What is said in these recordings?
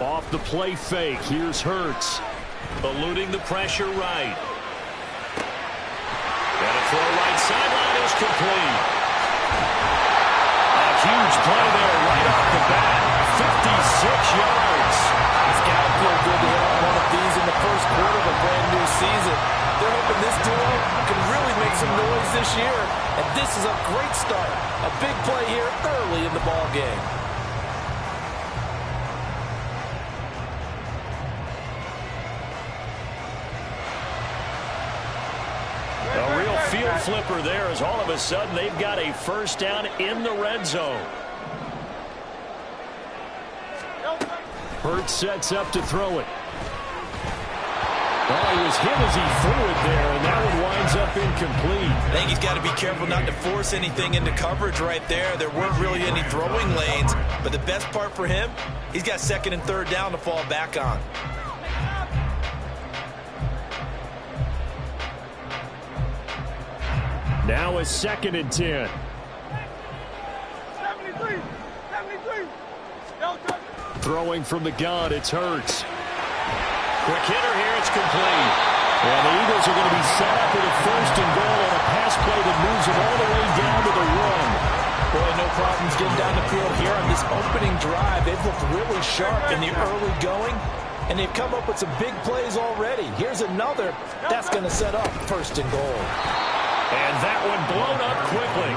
Off the play fake, here's Hurts. Eluding the pressure right. Got a throw right sideline is complete. A huge play there right off the bat. 56 yards. It's got to feel good to hit one of these in the first quarter of a brand new season. They're hoping this duo can really make some noise this year. And this is a great start. A big play here early in the ball game. A real field flipper there as all of a sudden they've got a first down in the red zone. Hurts sets up to throw it. Oh, he was hit as he threw it there, and that one winds up incomplete. I think he's got to be careful not to force anything into coverage right there. There weren't really any throwing lanes, but the best part for him, he's got second and third down to fall back on. Now a 2nd and 10. 73. Throwing from the gun, it's Hurts. Quick hitter here, it's complete. And the Eagles are going to be set up with a 1st and goal on a pass play that moves them all the way down to the 1. Boy, no problems getting down the field here on this opening drive. They've looked really sharp in the early going, and they've come up with some big plays already. Here's another. That's going to set up 1st and goal. And that one blown up quickly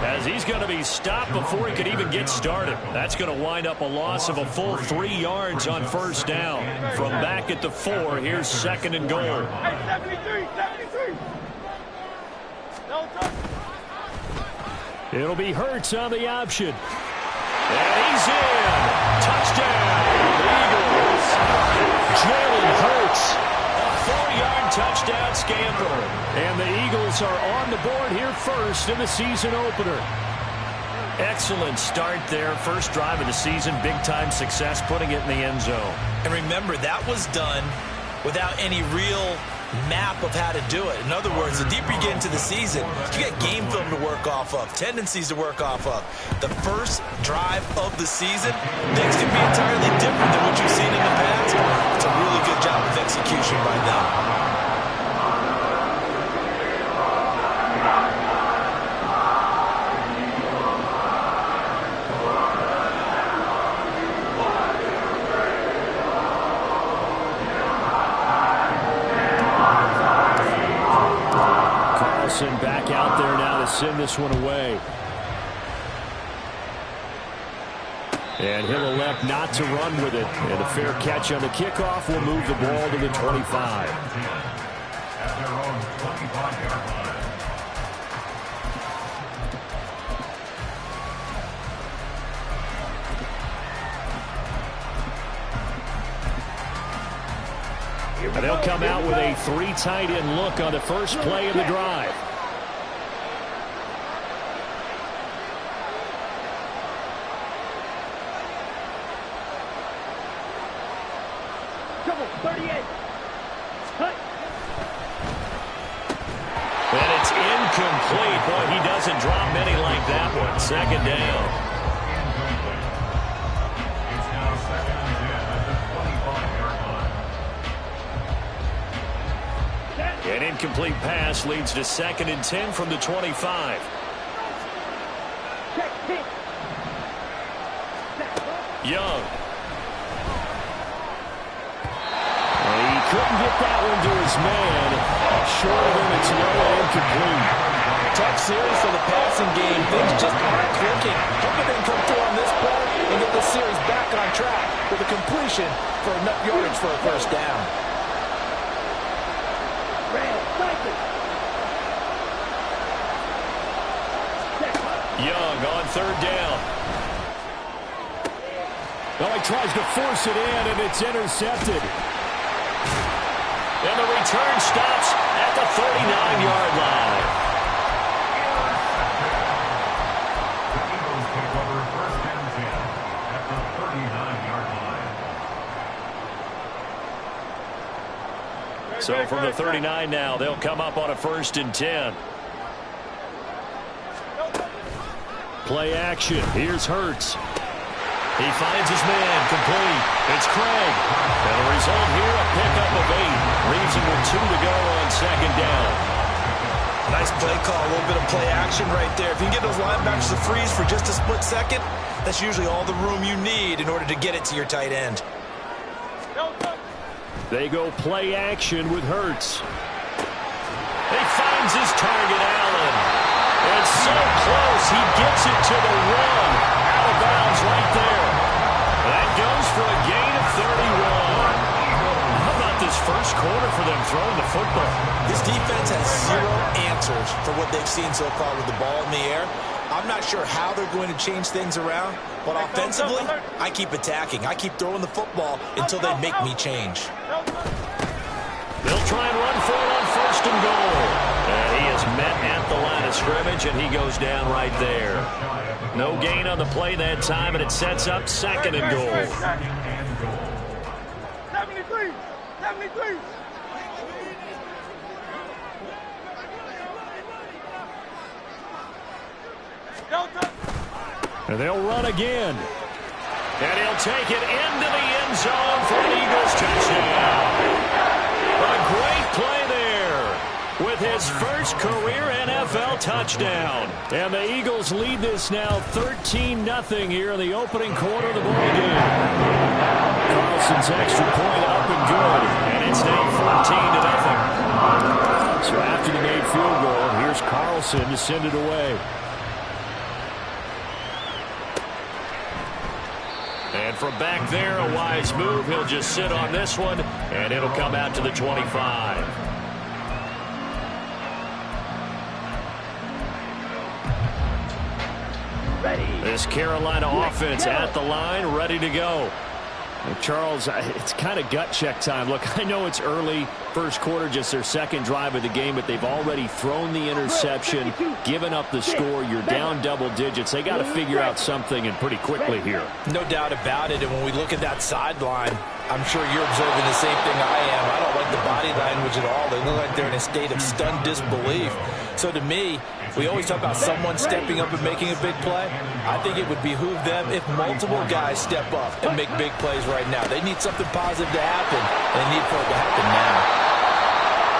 as he's going to be stopped before he could even get started. That's going to wind up a loss of a full 3 yards on 1st down. From back at the 4, here's 2nd and goal. Hey, 73. It'll be Hurts on the option. And he's in. Touchdown, Eagles. Jalen Hurts. A 4-yard touchdown scamper. And the Eagles are on the board here first in the season opener. Excellent start there. First drive of the season. Big-time success putting it in the end zone. And remember, that was done without any real map of how to do it. In other words, the deeper you get into the season, you got game film to work off of, tendencies to work off of. The first drive of the season, things can be entirely different than what you've seen in the past. It's a really good job of execution by them. Back out there now to send this one away. And he'll elect not to run with it. And a fair catch on the kickoff will move the ball to the 25. At their own 25-yard line. And they'll come out with a 3 tight end look on the first play of the drive. Come on, 38. And it's incomplete. Boy, he doesn't drop many like that one. 2nd down. It's now 2nd and 10 at the 25-yard line. An incomplete pass leads to 2nd and 10 from the 25. Young. He couldn't get that one to his man. Short of him, it's low and incomplete. Tough series for the passing game. Things just aren't clicking. Hoping they can come through on this play and get the series back on track with a completion for enough yardage for a 1st down. Young on 3rd down. Well, he tries to force it in, and it's intercepted. And the return stops at the 39-yard line. The Eagles take over 1st and 10 at the 39-yard line. So from the 39 now, they'll come up on a 1st and 10. Play action. Here's Hurts. He finds his man, complete. It's Craig. And the result here, a pickup of 8. Leaves him with 2 to go on second down. Nice play call, a little bit of play action right there. If you can get those linebackers to freeze for just a split second, that's usually all the room you need in order to get it to your tight end. They go play action with Hurts. He finds his target, Allen. And so close, he gets it to the 1. Out of bounds right there. That goes for a gain of 31. How about this first quarter for them throwing the football? This defense has 0 answers for what they've seen so far with the ball in the air. I'm not sure how they're going to change things around, but offensively, I keep attacking. I keep throwing the football until they make me change. They'll try and run for it on first and goal. And he is met at the line of scrimmage, and he goes down right there. No gain on the play that time, and it sets up second and goal. 73! 73! And they'll run again. And he'll take it into the end zone for an Eagles touchdown. A great play there with his first career NFL touchdown. And the Eagles lead this now 13-0 here in the opening quarter of the ballgame. Carlson's extra point up and good. And it's now 14-0. So after the made field goal, here's Carlson to send it away. And from back there, a wise move. He'll just sit on this one, and it'll come out to the 25. This Carolina offense at the line, ready to go. Charles, it's kind of gut check time. Look, I know it's early, first quarter, just their second drive of the game, but they've already thrown the interception, given up the score. You're down double digits. They got to figure out something, and pretty quickly here. No doubt about it, and when we look at that sideline, I'm sure you're observing the same thing I am. I don't like the body language at all. They look like they're in a state of stunned disbelief. So to me, we always talk about someone stepping up and making a big play. I think it would behoove them if multiple guys step up and make big plays right now. They need something positive to happen, and they need for it to happen now.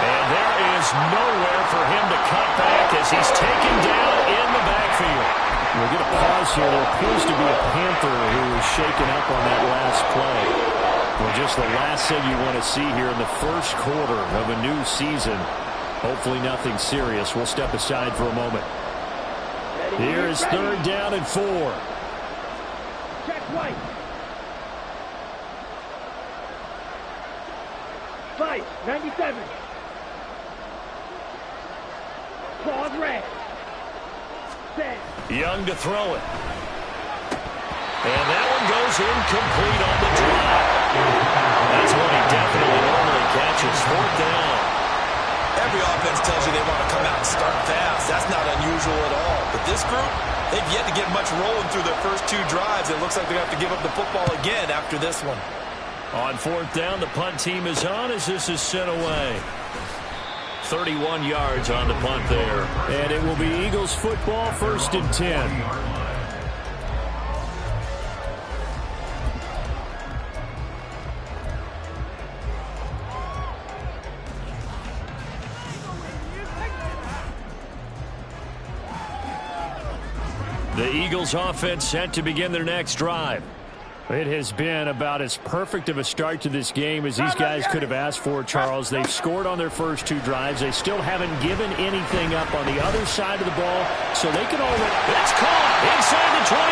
And there is nowhere for him to cut back as he's taken down in the backfield. We'll get a pause here. There appears to be a Panther who was shaken up on that last play. Well, just the last thing you want to see here in the first quarter of a new season. Hopefully nothing serious. We'll step aside for a moment. Here is third down and 4. Check white. 97. Claws red. Set. Young to throw it. And that one goes incomplete on the drop. That's what he definitely normally catches. Fourth down. Every offense tells you they want to come out and start fast. That's not unusual at all. But this group, they've yet to get much rolling through their first 2 drives. It looks like they're going to have to give up the football again after this one. On fourth down, the punt team is on as this is sent away. 31 yards on the punt there. And it will be Eagles football, 1st and 10. The Eagles offense set to begin their next drive. It has been about as perfect of a start to this game as these guys could have asked for, Charles. They've scored on their first 2 drives. They still haven't given anything up on the other side of the ball, so they can already... It's caught inside the 25.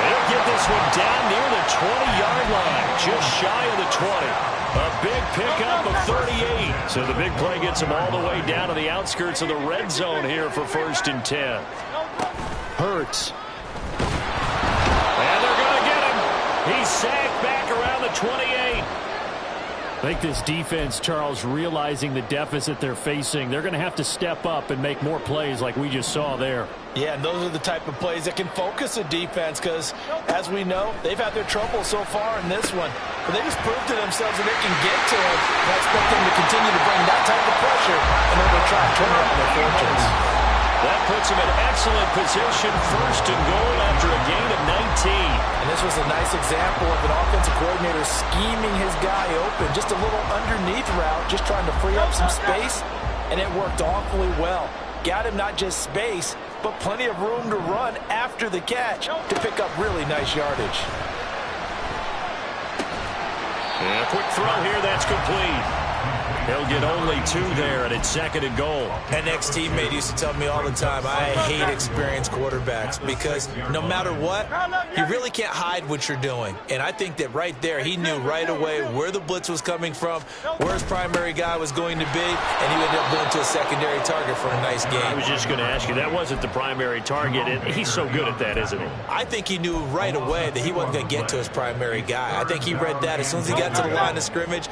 They'll get this one down near the 20-yard line, just shy of the 20. A big pickup of 38. So the big play gets them all the way down to the outskirts of the red zone here for 1st and 10. Hurts. And they're going to get him. He's sacked back around the 28. I think this defense, Charles, realizing the deficit they're facing, they're going to have to step up and make more plays like we just saw there. Yeah, and those are the type of plays that can focus a defense because, as we know, they've had their trouble so far in this one. But they just proved to themselves that they can get to it. I expect them to continue to bring that type of pressure in order to try and turn around their fortunes. That puts him in excellent position, first and goal after a gain of 19. And this was a nice example of an offensive coordinator scheming his guy open. Just a little underneath route, just trying to free up some space, and it worked awfully well. Got him not just space, but plenty of room to run after the catch to pick up really nice yardage. And a quick throw here, that's complete. He'll get only 2 there, and it's second and goal. An ex-teammate used to tell me all the time, I hate experienced quarterbacks because no matter what, you really can't hide what you're doing. And I think that right there, he knew right away where the blitz was coming from, where his primary guy was going to be, and he ended up going to a secondary target for a nice game. I was just going to ask you, that wasn't the primary target, and he's so good at that, isn't he? I think he knew right away that he wasn't going to get to his primary guy. I think he read that as soon as he got to the line of scrimmage,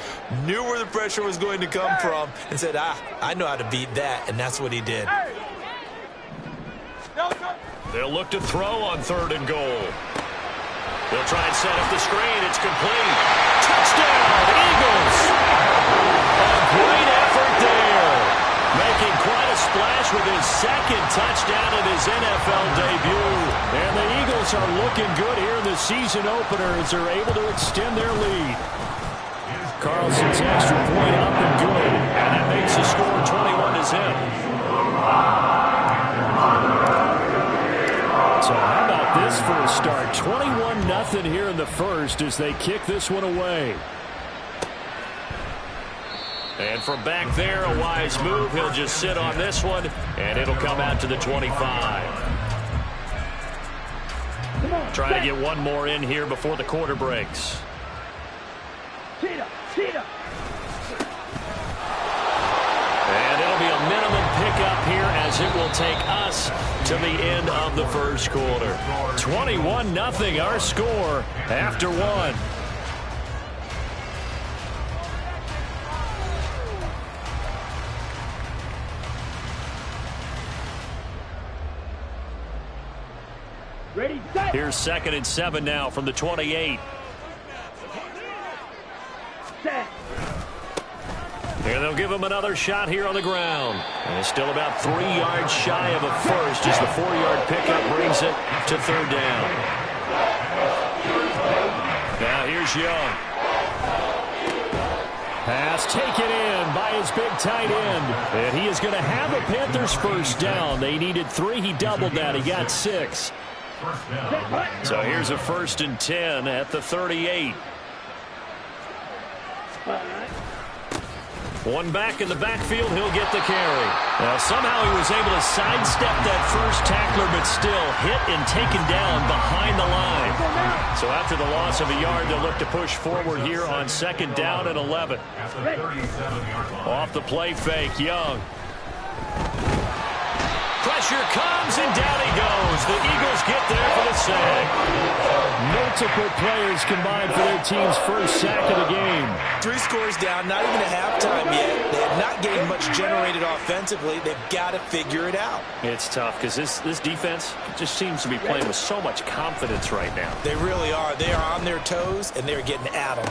knew where the pressure was going to come from, and said, I know how to beat that, and that's what he did. They'll look to throw on 3rd and goal. They'll try and set up the screen. It's complete. Touchdown, Eagles! A great effort there. Making quite a splash with his 2nd touchdown of his NFL debut. And the Eagles are looking good here in the season opener as they're able to extend their lead. Carlson's extra point up and good, and that makes the score 21-0. So how about this for a start? 21-0 here in the first as they kick this one away. And from back there, a wise move. He'll just sit on this one, and it'll come out to the 25. Trying to get one more in here before the quarter breaks. And it'll be a minimum pickup here as it will take us to the end of the first quarter. 21-0 our score after 1. Ready, set. Here's 2nd and 7 now from the 28. Set. And they'll give him another shot here on the ground. And it's still about 3 yards shy of a first as the 4-yard pickup brings it to 3rd down. Now here's Young. Pass taken in by his big tight end. And he is going to have a Panthers first down. They needed 3. He doubled that. He got 6. So here's a 1st and 10 at the 38. One back in the backfield, he'll get the carry. Now, somehow he was able to sidestep that first tackler, but still hit and taken down behind the line. So after the loss of a yard, they'll look to push forward here on 2nd down and 11. Off the play fake, Young. Pressure comes, and down he goes. The Eagles get there for the sack. Multiple players combined for their team's first sack of the game. 3 scores down, not even at halftime yet. They have not gained much generated offensively. They've got to figure it out. It's tough because this defense just seems to be playing with so much confidence right now. They really are. They are on their toes, and they're getting at them.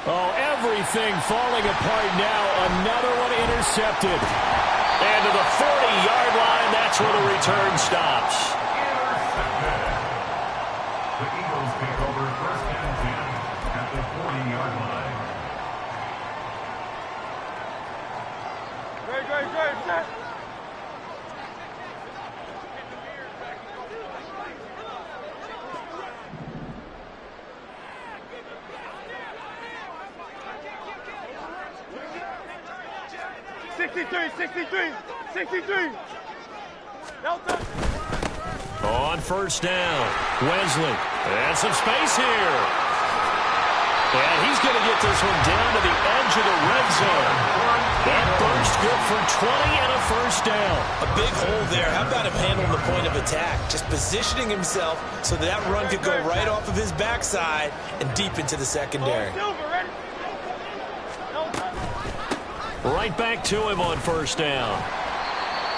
Oh, everything falling apart now. Another one intercepted. And to the 40-yard line, that's where the return stops. The Eagles take over 1st and 10 at the 40-yard line. Great, set. $63. Delta. On 1st down, Wesley. And some space here. And he's going to get this one down to the edge of the red zone. That burst good for 20 and a 1st down. A big hole there. How about him handling the point of attack? Just positioning himself so that run could go right off of his backside and deep into the secondary. Right back to him on 1st down.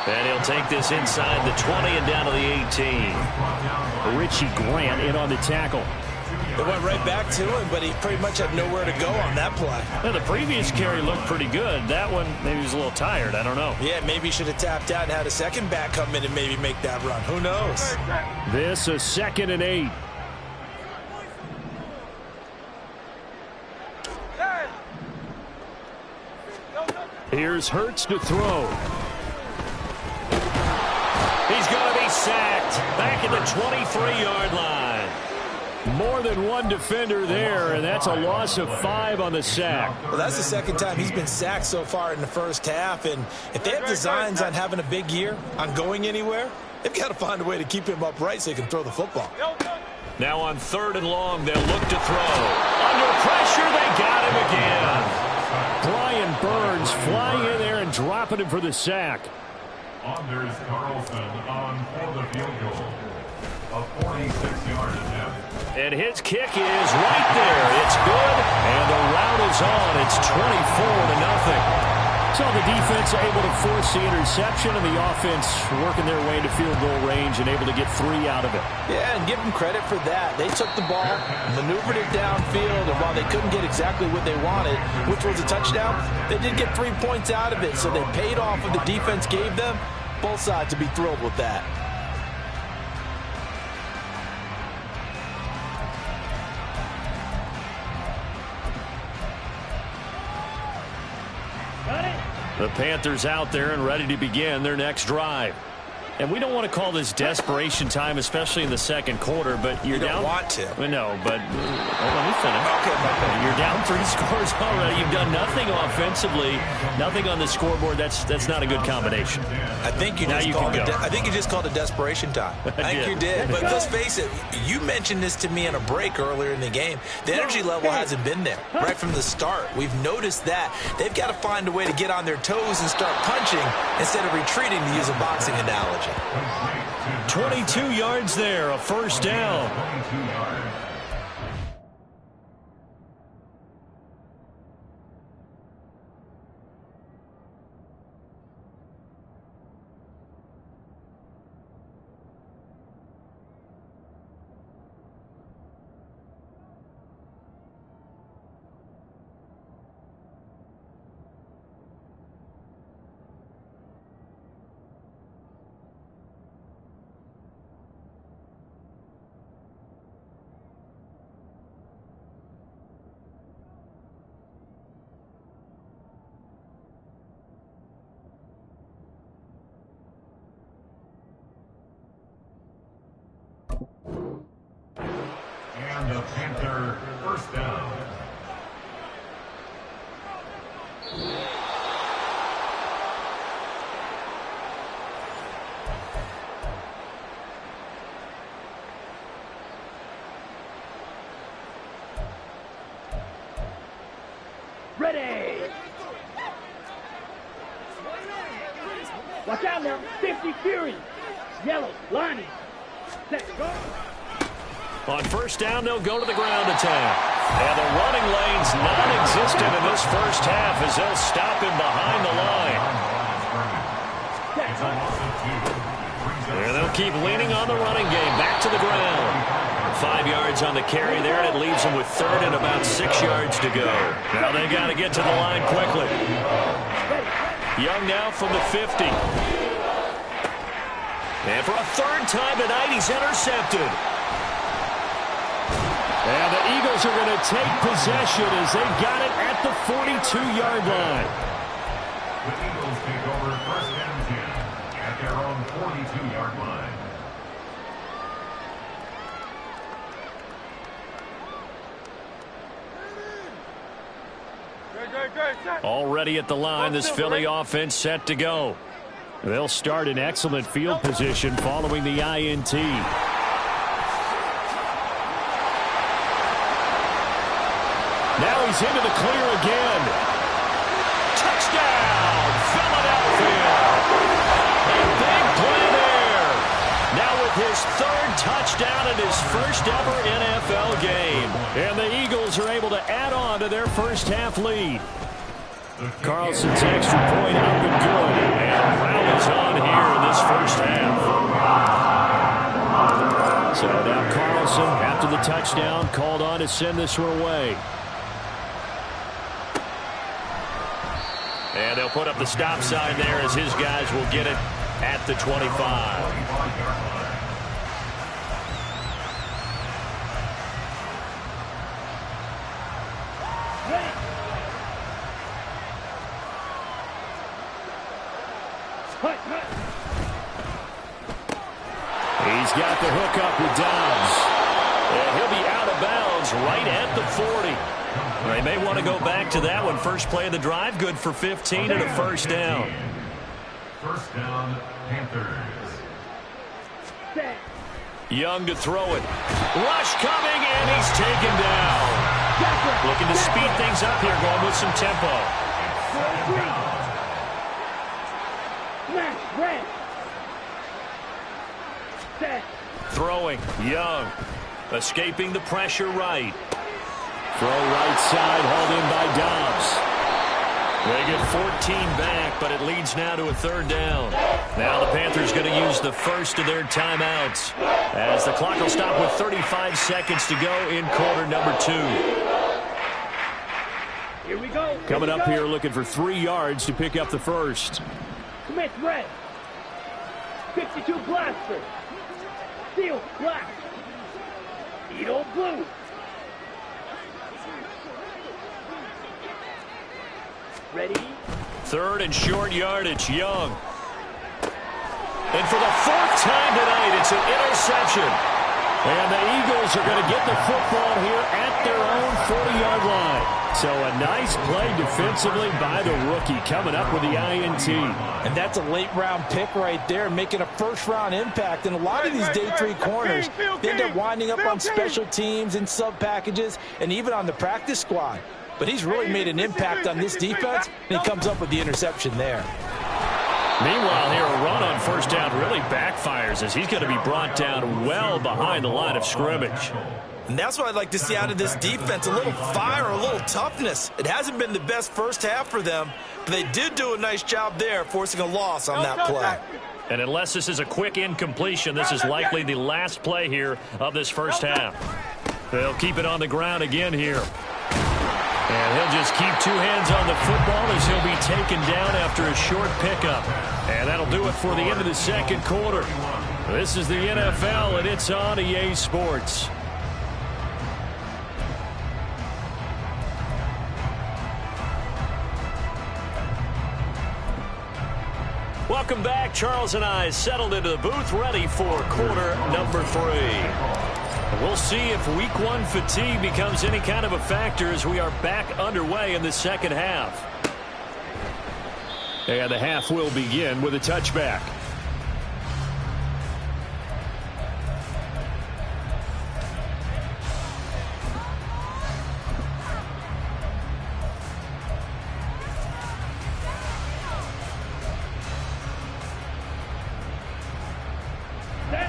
And he'll take this inside the 20 and down to the 18. Richie Grant in on the tackle. It went right back to him, but he pretty much had nowhere to go on that play. Well, the previous carry looked pretty good. That one, maybe he was a little tired. I don't know. Yeah, maybe he should have tapped out and had a second back come in and maybe make that run. Who knows? This is 2nd and 8. Here's Hurts to throw. He's going to be sacked back at the 23-yard line. More than one defender there, and that's a loss of 5 on the sack. Well, that's the second time he's been sacked so far in the first half, and if they have designs on having a big year, on going anywhere, they've got to find a way to keep him upright so he can throw the football. Now on 3rd and long, they'll look to throw. Under pressure, they got him again. Brian Burns flying in there and dropping him for the sack. Anders Carlson on for the field goal. A 46-yard attempt. And his kick is right there. It's good, and the route is on. It's 24-0. So the defense able to force the interception, and the offense working their way into field goal range and able to get 3 out of it. Yeah, and give them credit for that. They took the ball, maneuvered it downfield, and while they couldn't get exactly what they wanted, which was a touchdown, they did get 3 points out of it. So they paid off what the defense gave them. Both sides to be thrilled with that. The Panthers out there and ready to begin their next drive. And we don't want to call this desperation time, especially in the second quarter, but you're down. You don't want to. No, but let me finish. Okay. You're down 3 scores already. You've done nothing offensively, nothing on the scoreboard. That's not a good combination. I think you just called it desperation time. I think you did. But let's face it, you mentioned this to me in a break earlier in the game. The energy level hasn't been there right from the start. We've noticed that. They've got to find a way to get on their toes and start punching instead of retreating, to use a boxing analogy. 22 yards there, a first down. And the Panther first down. Ready! Watch out now, 50 Fury! Yellow, Lonnie! Set, go! On first down, they'll go to the ground attack. And the running lane's non-existent in this first half as they'll stop him behind the line. And they'll keep leaning on the running game. Back to the ground. 5 yards on the carry there, and it leaves them with 3rd and about 6 yards to go. Now they got to get to the line quickly. Young now from the 50. And for a 3rd time tonight, he's intercepted. And the Eagles are going to take possession as they got it at the 42-yard line. The Eagles take over first and 10 at their own 42-yard line. Already at the line, this Philly offense set to go. They'll start in excellent field position following the INT. Now he's into the clear again. Touchdown, Philadelphia. A big play there. Now with his 3rd touchdown in his first ever NFL game. And the Eagles are able to add on to their first half lead. Carlson's extra point up and good. And rallies on here in this first half. So now Carlson, after the touchdown, called on to send this one away. And they'll put up the stop sign there as his guys will get it at the 25. He's got the hook up with Dobbs. And he'll be out of bounds right at the 40. They may want to go back to that one. First play of the drive, good for 15 and a first down. First down, Panthers. Young to throw it. Rush coming, and he's taken down. Looking to speed things up here, going with some tempo. Throwing, Young. Escaping the pressure right. Throw right side, hauled in by Dobbs. They get 14 back, but it leads now to a third down. Now the Panthers going to use the first of their timeouts as the clock will stop with 35 seconds to go in quarter number 2. Here we go. Coming up here looking for 3 yards to pick up the first. Commit red. 52 blaster. Steel black. Edo blue. Ready? Third and short yardage, Young. And for the 4th time tonight, it's an interception. And the Eagles are going to get the football here at their own 40-yard line. So a nice play defensively by the rookie coming up with the INT. And that's a late-round pick right there, making a first-round impact. And a lot of these day 3 corners end up winding up on special teams and sub-packages and even on the practice squad. But he's really made an impact on this defense, and he comes up with the interception there. Meanwhile, here a run on first down really backfires as he's going to be brought down well behind the line of scrimmage. And that's what I'd like to see out of this defense, a little fire, a little toughness. It hasn't been the best first half for them, but they did do a nice job there, forcing a loss on that play. And unless this is a quick incompletion, this is likely the last play here of this first half. They'll keep it on the ground again here. And he'll just keep 2 hands on the football as he'll be taken down after a short pickup. And that'll do it for the end of the second quarter. This is the NFL, and it's on EA Sports. Welcome back. Charles and I settled into the booth, ready for quarter number 3. We'll see if week 1 fatigue becomes any kind of a factor as we are back underway in the second half. And the half will begin with a touchback.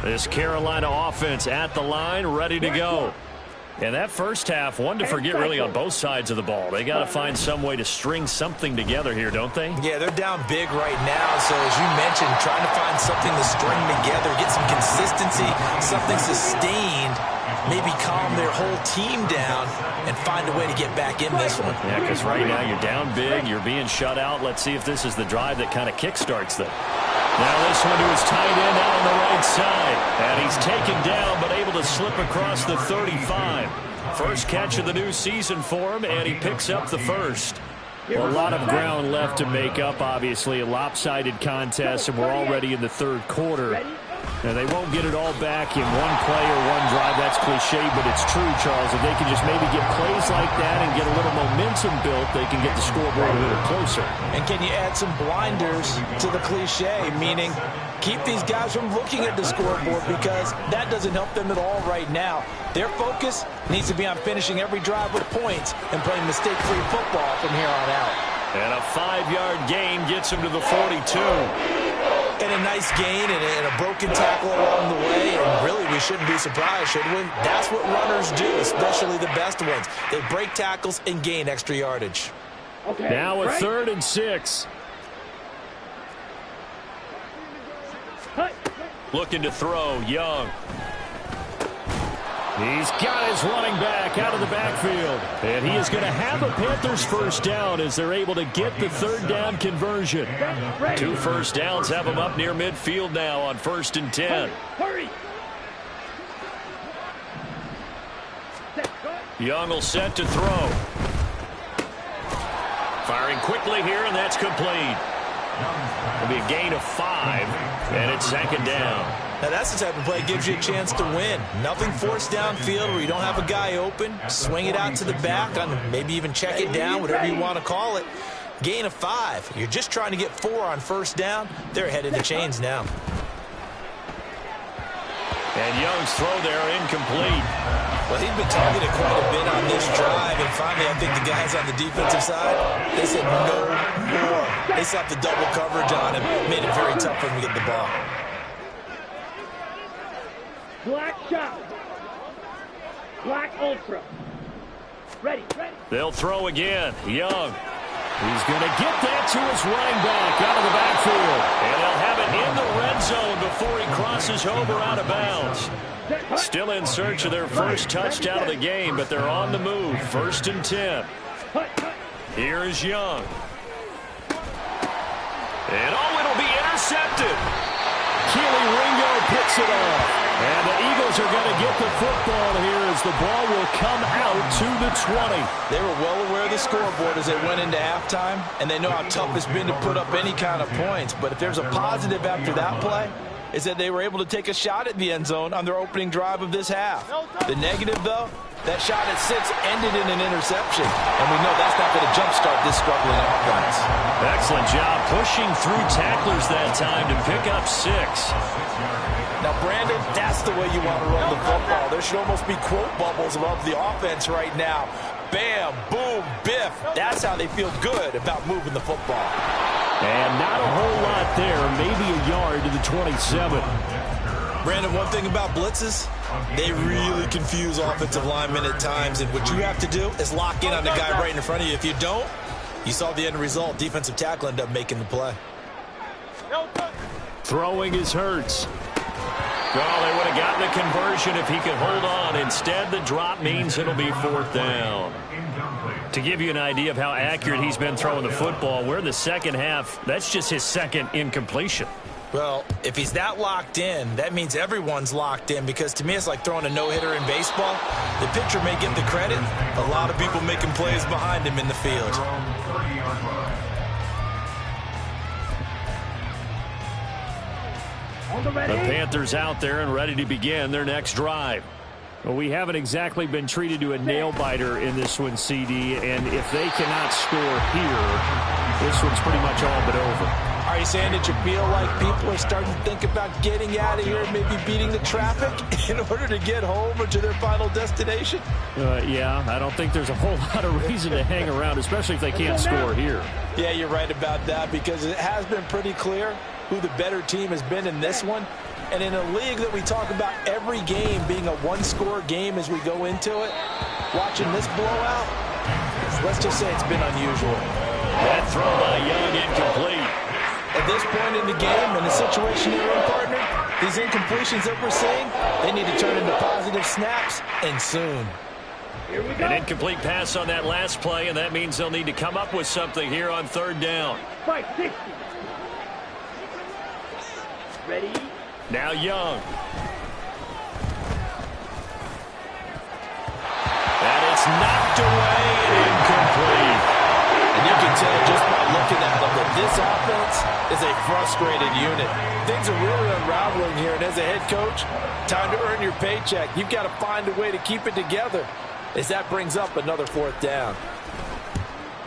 This Carolina offense at the line, ready to go. And that first half, one to forget really on both sides of the ball. They got to find some way to string something together here, don't they? Yeah, they're down big right now. So as you mentioned, trying to find something to string together, get some consistency, something sustained, maybe calm their whole team down and find a way to get back in this one. Yeah, because right now you're down big, you're being shut out. Let's see if this is the drive that kind of kickstarts them. Now this one to his tight end out on the right side. And he's taken down but able to slip across the 35. First catch of the new season for him, and he picks up the first. Well, a lot of ground left to make up, obviously. A lopsided contest, and we're already in the third quarter. And they won't get it all back in one play or one drive. That's cliche, but it's true, Charles. If they can just maybe get plays like that and get a little momentum built, they can get the scoreboard a little closer. And can you add some blinders to the cliche, meaning keep these guys from looking at the scoreboard, because that doesn't help them at all right now. Their focus needs to be on finishing every drive with points and playing mistake-free football from here on out. And a 5-yard gain gets him to the 42. And a nice gain and a broken tackle along the way. And really, we shouldn't be surprised, should we? That's what runners do, especially the best ones. They break tackles and gain extra yardage. Okay, now a 3rd and 6. Looking to throw, Young. He's got his running back out of the backfield. And he is going to have a Panthers first down as they're able to get the third down conversion. 2 first downs have them up near midfield now on 1st and 10. Hurry! Young will set to throw. Firing quickly here, and that's complete. It'll be a gain of 5, and it's 2nd down. Now, that's the type of play that gives you a chance to win. Nothing forced downfield where you don't have a guy open. Swing it out to the back, maybe even check it down, whatever you want to call it. Gain of 5. You're just trying to get 4 on 1st down. They're ahead of the chains now. And Young's throw there incomplete. Well, he's been targeted quite a bit on this drive, and finally I think the guys on the defensive side, they said no more. They slapped the double coverage on him, made it very tough for him to get the ball. Black shot. Black ultra. Ready. They'll throw again. Young. He's going to get that to his running back out of the backfield. And they'll have it in the red zone before he crosses over out of bounds. Still in search of their first touchdown of the game, but they're on the move. 1st and 10. Here is Young. And it'll be intercepted. Keely Ringo picks it off. And the Eagles are going to get the football here as the ball will come out to the 20. They were well aware of the scoreboard as they went into halftime, and they know how tough it's been to put up any kind of points. But if there's a positive after that play, is that they were able to take a shot at the end zone on their opening drive of this half. The negative, though, that shot at 6 ended in an interception. And we know that's not going to jumpstart this struggling offense. Excellent job pushing through tacklers that time to pick up 6. Now, Brandon, that's the way you want to run the football. There should almost be quote bubbles above the offense right now. Bam, boom, biff. That's how they feel good about moving the football. And not a whole lot there, maybe a yard to the 27. Brandon, one thing about blitzes, they really confuse offensive linemen at times, and what you have to do is lock in on the guy right in front of you. If you don't, you saw the end result. Defensive tackle ended up making the play. Throwing is Hurts. Well, they would have gotten the conversion if he could hold on. Instead, the drop means it'll be 4th down. To give you an idea of how accurate he's been throwing the football, we're in the second half. That's just his 2nd incompletion. Well, if he's that locked in, that means everyone's locked in, because to me it's like throwing a no-hitter in baseball. The pitcher may get the credit. A lot of people making plays behind him in the field. The Panthers out there and ready to begin their next drive. Well, we haven't exactly been treated to a nail-biter in this one, CD, and if they cannot score here, this one's pretty much all but over. Are you saying that you feel like people are starting to think about getting out of here and maybe beating the traffic in order to get home or to their final destination? Yeah, I don't think there's a whole lot of reason to hang around, especially if they can't score here. Yeah, you're right about that, because it has been pretty clear who the better team has been in this one. And in a league that we talk about every game being a one-score game as we go into it, watching this blowout, let's just say it's been unusual. That throw by Young incomplete. At this point in the game, in the situation they're in, partner, these incompletions that we're seeing, they need to turn into positive snaps, and soon. Here we go. An incomplete pass on that last play, and that means they'll need to come up with something here on 3rd down. 560. Ready? Now Young. And it's knocked away and incomplete. And you can tell just by looking at them that this offense is a frustrated unit. Things are really unraveling here, and as a head coach, time to earn your paycheck. You've got to find a way to keep it together, as that brings up another 4th down.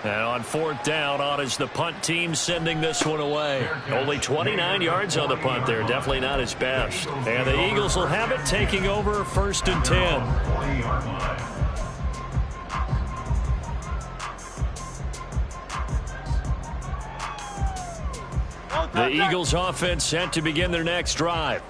And on 4th down, on is the punt team sending this one away. Only 29 yards on the punt there. Definitely not his best. And the Eagles will have it, taking over 1st and 10. The Eagles offense set to begin their next drive.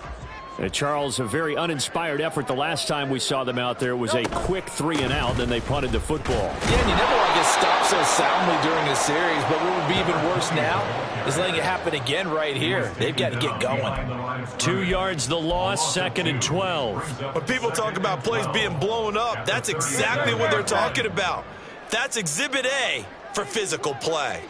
Charles, a very uninspired effort the last time we saw them out there. It was a quick 3-and-out, then they punted the football. Yeah, and you never want to get stopped so soundly during a series, but what would be even worse now is letting it happen again right here. They've got to get going. 2 yards the loss, 2nd and 12. When people talk about plays being blown up, that's exactly what they're talking about. That's Exhibit A for physical play.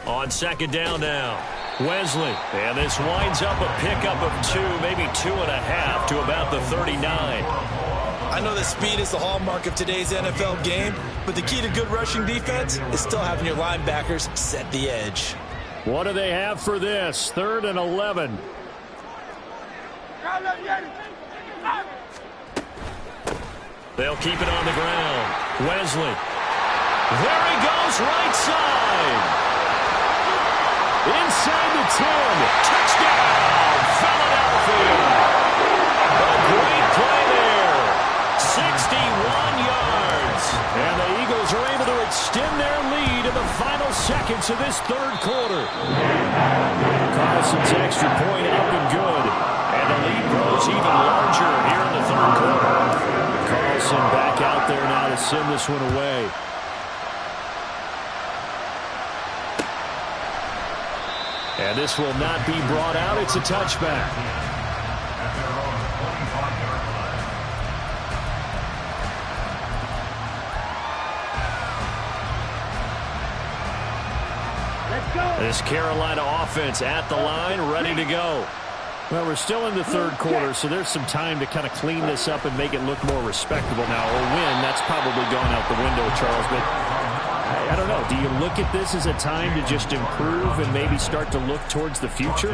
On 2nd down now, Wesley. And this winds up a pickup of 2, maybe 2.5 to about the 39. I know that speed is the hallmark of today's NFL game, but the key to good rushing defense is still having your linebackers set the edge. What do they have for this? 3rd and 11. They'll keep it on the ground. Wesley. There he goes, right side. Inside the 10. Touchdown, Philadelphia. A great play there. 61 yards. And the Eagles are able to extend their lead in the final seconds of this 3rd quarter. Carlson's extra point up and good. And the lead grows even larger here in the 3rd quarter. Carlson back out there now to send this one away. And this will not be brought out. It's a touchback. Let's go. This Carolina offense at the line, ready to go. Well, we're still in the 3rd quarter, so there's some time to kind of clean this up and make it look more respectable now. A win, that's probably gone out the window, Charles, but I don't know. Do you look at this as a time to just improve and maybe start to look towards the future?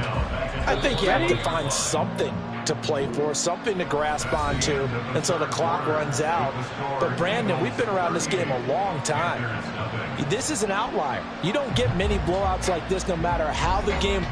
I think you have to find something to play for, something to grasp onto until the clock runs out. But, Brandon, we've been around this game a long time. This is an outlier. You don't get many blowouts like this no matter how the game...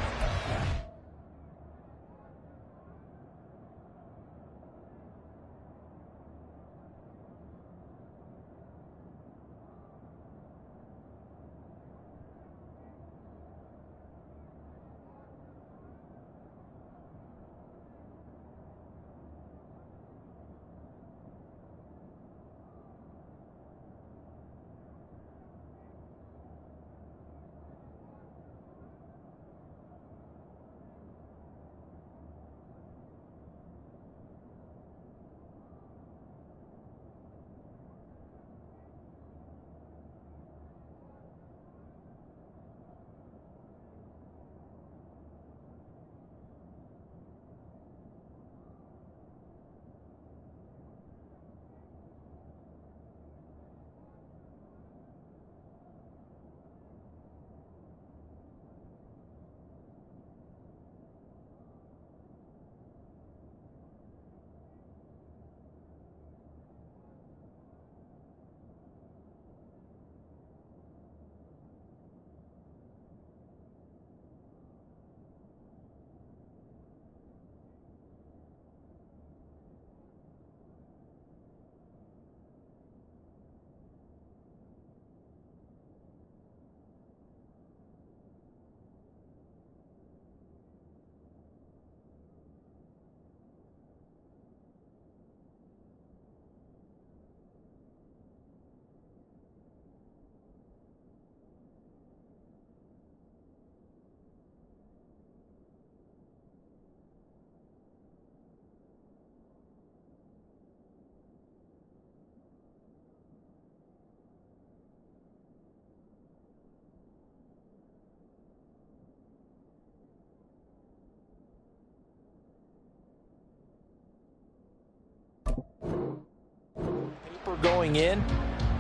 going in,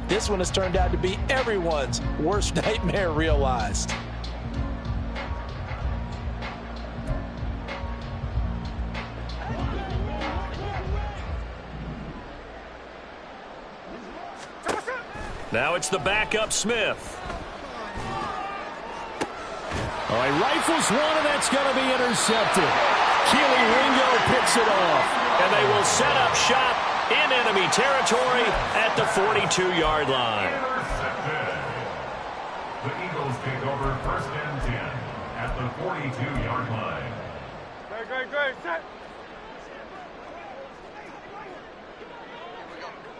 this one has turned out to be everyone's worst nightmare realized. Now it's the backup Smith. All right, rifles one, and that's going to be intercepted. Keely Ringo picks it off, and they will set up shop in enemy territory at the 42-yard line. take over 1st and 10 at the 42-yard line. Great, set.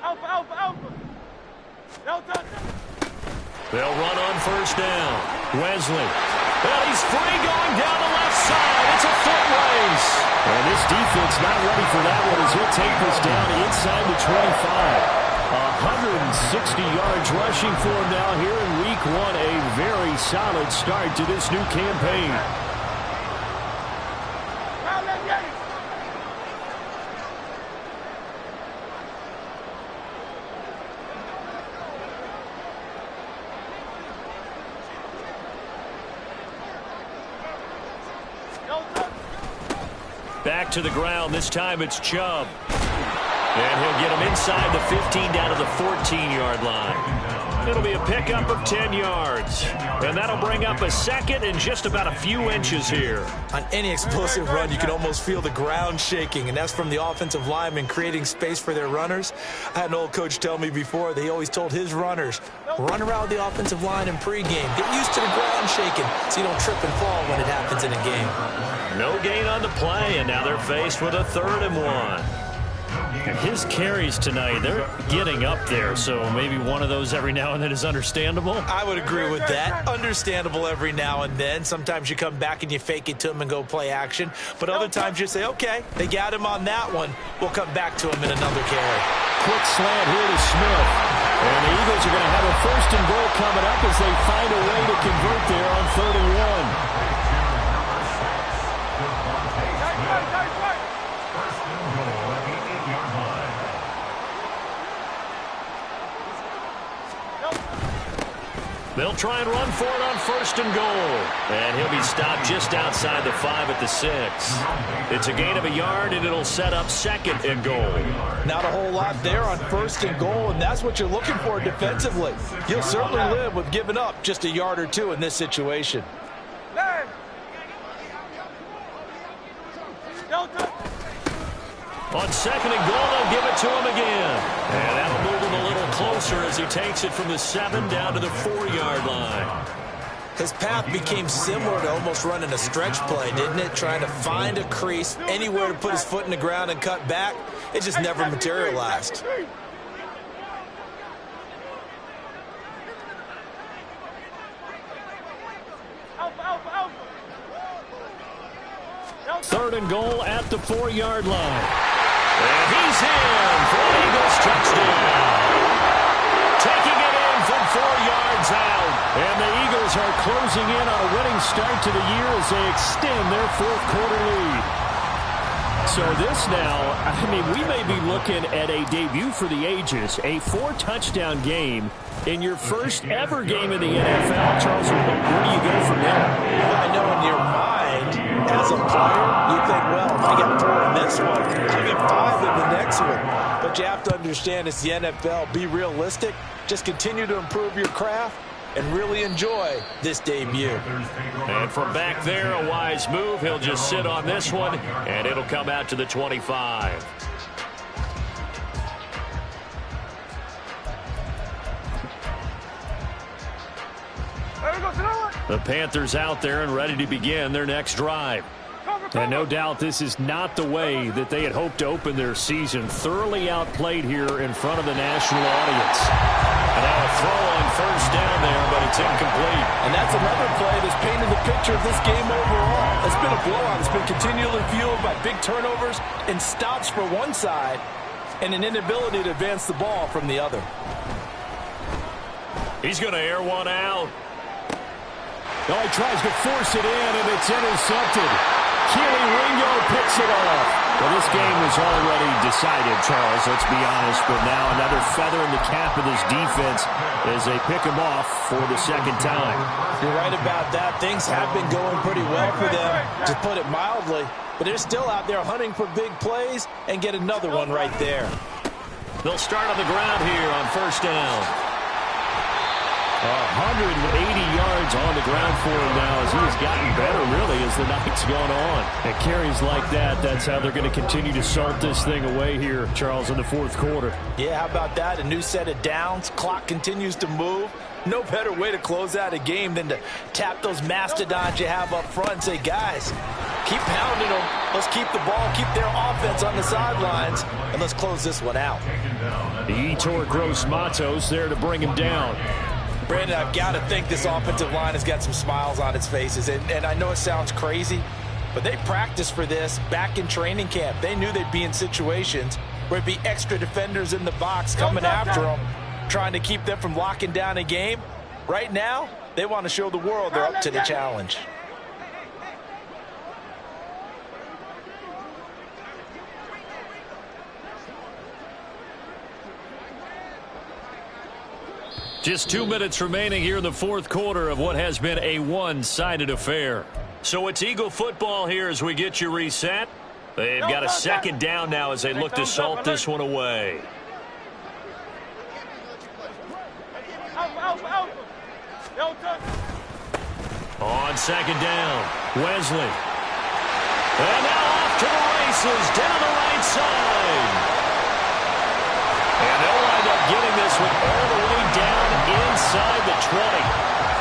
Alpha. Delta. They'll run on 1st down. Wesley. Well, he's free going down the left side. It's a foot race. And this defense not ready for that one as he'll take this down inside the 25. 160 yards rushing for him now here in week 1. A very solid start to this new campaign. Back to the ground. This time it's Chubb. And he'll get him inside the 15 down to the 14-yard line. It'll be a pickup of 10 yards. And that'll bring up a second and just about a few inches here. On any explosive run, you can almost feel the ground shaking, and that's from the offensive linemen creating space for their runners. I had an old coach tell me before, they always told his runners, run around the offensive line in pregame. Get used to the ground shaking so you don't trip and fall when it happens in a game. No gain on the play, and now they're faced with a 3rd and 1. His carries tonight, they're getting up there, so maybe one of those every now and then is understandable. I would agree with that. Understandable every now and then. Sometimes you come back and you fake it to him and go play action. But other times you say, okay, they got him on that one. We'll come back to him in another carry. Quick slant here to Smith. And the Eagles are going to have a 1st and goal coming up as they find a way to convert there on 3rd and 1. They'll try and run for it on 1st and goal. And he'll be stopped just outside the 5 at the 6. It's a gain of a yard, and it'll set up 2nd and goal. Not a whole lot there on 1st and goal, and that's what you're looking for defensively. You'll certainly live with giving up just a yard or two in this situation. On 2nd and goal, they'll give it to him again. And that'll move him a little closer as he takes it from the 7 down to the 4-yard line. His path became similar to almost running a stretch play, didn't it? Trying to find a crease, anywhere to put his foot in the ground and cut back. It just never materialized. Third and goal at the 4-yard line. And he's in for an Eagles touchdown. Taking it in from 4 yards out. And the Eagles are closing in on a winning start to the year as they extend their 4th quarter lead. So this now, I mean, we may be looking at a debut for the ages, a 4-touchdown game in your first ever game in the NFL. Charles, where do you go from there? I know in your mind, as a player, you think, well, if I get 4 in this one, I get 5 in the next one. But you have to understand it's the NFL. Be realistic. Just continue to improve your craft and really enjoy this debut. And from back there, a wise move. He'll just sit on this one, and it'll come out to the 25. The Panthers out there and ready to begin their next drive. And no doubt this is not the way that they had hoped to open their season. Thoroughly outplayed here in front of the national audience. And now a throw on 1st down there, but it's incomplete. And that's another play that's painted the picture of this game overall. It's been a blowout. It's been continually fueled by big turnovers and stops for one side and an inability to advance the ball from the other. He's going to air one out. Oh, he tries to force it in, and it's intercepted. Keely Ringo picks it off. Well, this game was already decided, Charles, let's be honest, but now another feather in the cap of this defense as they pick him off for the 2nd time. You're right about that. Things have been going pretty well for them, to put it mildly, but they're still out there hunting for big plays and get another one right there. They'll start on the ground here on 1st down. 180 yards on the ground for him now as he has gotten better, really, as the night's gone on. And carries like that, that's how they're going to continue to salt this thing away here, Charles, in the 4th quarter. Yeah, how about that? A new set of downs. Clock continues to move. No better way to close out a game than to tap those mastodons you have up front and say, guys, keep pounding them. Let's keep the ball, keep their offense on the sidelines, and let's close this one out. The Yetur Gross-Matos there to bring him down. Brandon, I've got to think this offensive line has got some smiles on its faces. And I know it sounds crazy, but they practiced for this back in training camp. They knew they'd be in situations where it'd be extra defenders in the box coming after them, trying to keep them from locking down a game. Right now, they want to show the world they're up to the challenge. Just 2 minutes remaining here in the fourth quarter of what has been a one-sided affair. So it's Eagle football here as we get you reset. They've got a second down now as they look to salt this one away. On second down, Wesley. And now off to the races down the right side. And they'll wind up getting this one all the way down inside the 20.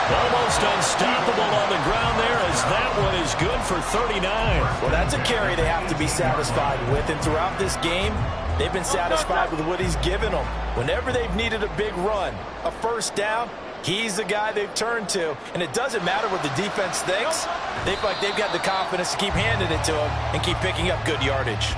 Almost unstoppable on the ground there as that one is good for 39. Well, that's a carry they have to be satisfied with. And throughout this game, they've been satisfied with what he's given them. Whenever they've needed a big run, a first down, he's the guy they've turned to. And it doesn't matter what the defense thinks. They feel like they've got the confidence to keep handing it to him and keep picking up good yardage.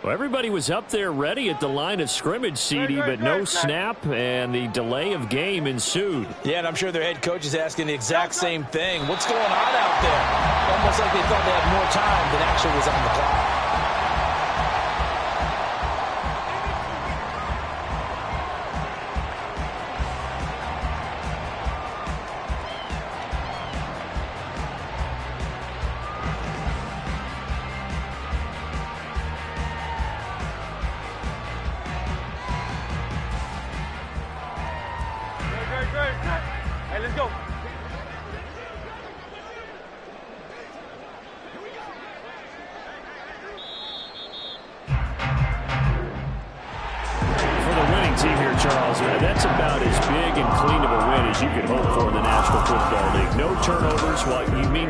Well, everybody was up there ready at the line of scrimmage, CD, but no snap, and the delay of game ensued. Yeah, and I'm sure their head coach is asking the exact same thing. What's going on out there? Almost like they thought they had more time than actually was on the clock. Hey, let's go. For the winning team here, Charles, that's about as big and clean of a win as you could hope for in the National Football League. No turnovers, what you mean